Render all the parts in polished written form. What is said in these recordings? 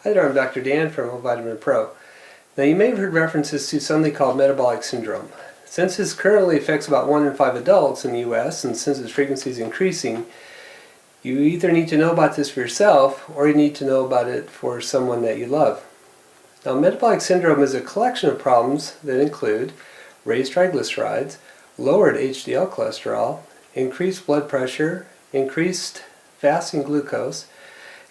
Hi there, I'm Dr. Dan from Vitamin Pro. Now you may have heard references to something called metabolic syndrome. Since this currently affects about 1 in 5 adults in the US, and since its frequency is increasing, you either need to know about this for yourself or you need to know about it for someone that you love. Now metabolic syndrome is a collection of problems that include raised triglycerides, lowered HDL cholesterol, increased blood pressure, increased fasting glucose,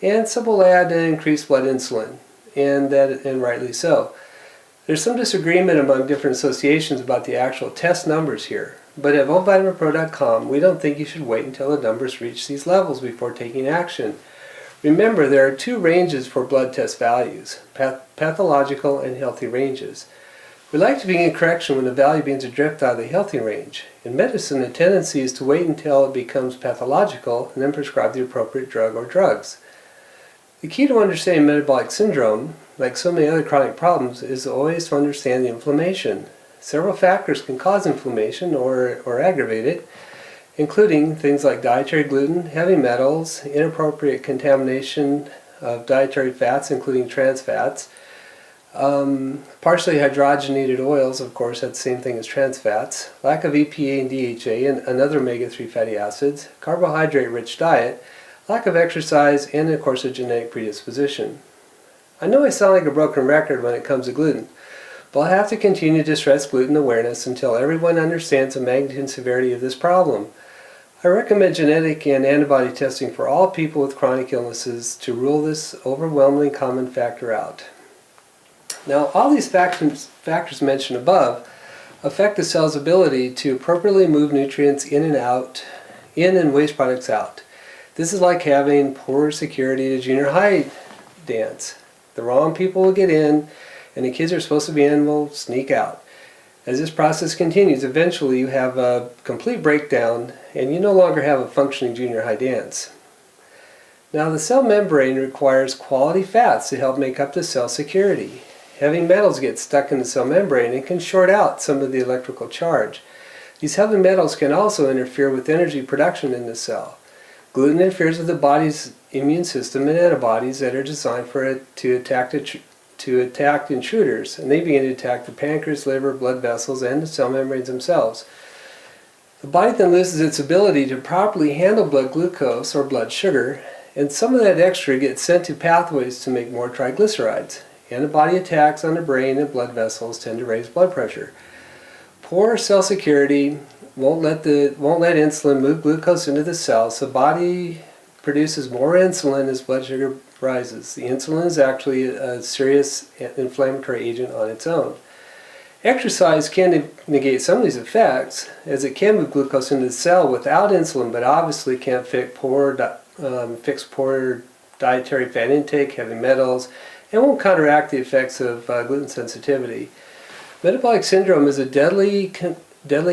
and some will add increased blood insulin, and rightly so. There's some disagreement among different associations about the actual test numbers here, but at vitaminpro.com we don't think you should wait until the numbers reach these levels before taking action. Remember, there are two ranges for blood test values, pathological and healthy ranges. We like to begin correction when the value begins to drift out of the healthy range. In medicine, the tendency is to wait until it becomes pathological and then prescribe the appropriate drug or drugs. The key to understanding metabolic syndrome, like so many other chronic problems, is always to understand the inflammation. Several factors can cause inflammation or aggravate it, including things like dietary gluten, heavy metals, inappropriate contamination of dietary fats, including trans fats, partially hydrogenated oils, of course, that's the same thing as trans fats, lack of EPA and DHA and other omega-3 fatty acids, carbohydrate-rich diet, lack of exercise, and of course a genetic predisposition. I know I sound like a broken record when it comes to gluten, but I'll have to continue to stress gluten awareness until everyone understands the magnitude and severity of this problem. I recommend genetic and antibody testing for all people with chronic illnesses to rule this overwhelmingly common factor out. Now, all these factors mentioned above affect the cell's ability to appropriately move nutrients in and waste products out. This is like having poor security at a junior high dance. The wrong people will get in, and the kids are supposed to be in will sneak out. As this process continues, eventually you have a complete breakdown, and you no longer have a functioning junior high dance. Now, the cell membrane requires quality fats to help make up the cell security. Heavy metals get stuck in the cell membrane and can short out some of the electrical charge. These heavy metals can also interfere with energy production in the cell. Gluten interferes with the body's immune system and antibodies that are designed for it to attack intruders, and they begin to attack the pancreas, liver, blood vessels, and the cell membranes themselves. The body then loses its ability to properly handle blood glucose or blood sugar, and some of that extra gets sent to pathways to make more triglycerides. Antibody attacks on the brain and blood vessels tend to raise blood pressure. Poor cell security won't let insulin move glucose into the cell, so the body produces more insulin as blood sugar rises. The insulin is actually a serious inflammatory agent on its own. Exercise can negate some of these effects, as it can move glucose into the cell without insulin, but obviously can't fix poor dietary fat intake, heavy metals, and won't counteract the effects of gluten sensitivity. Metabolic syndrome is a deadly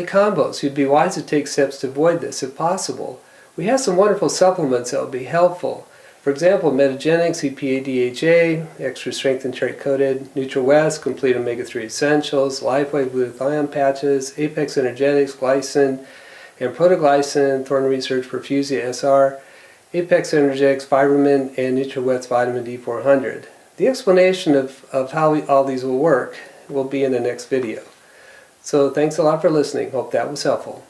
combo, so you'd be wise to take steps to avoid this if possible. We have some wonderful supplements that will be helpful. For example, Metagenics, EPA, DHA, extra strength enteric-coated, Nutri-West, complete omega-3 essentials, LifeWave glutathione patches, Apex Energetics, Glysen and Protoglysen, Thorne Persusia SR, Apex Energetics, Fibermin, and Nutri-West Vitamin D400. The explanation of how all these will work will be in the next video. So thanks a lot for listening. Hope that was helpful.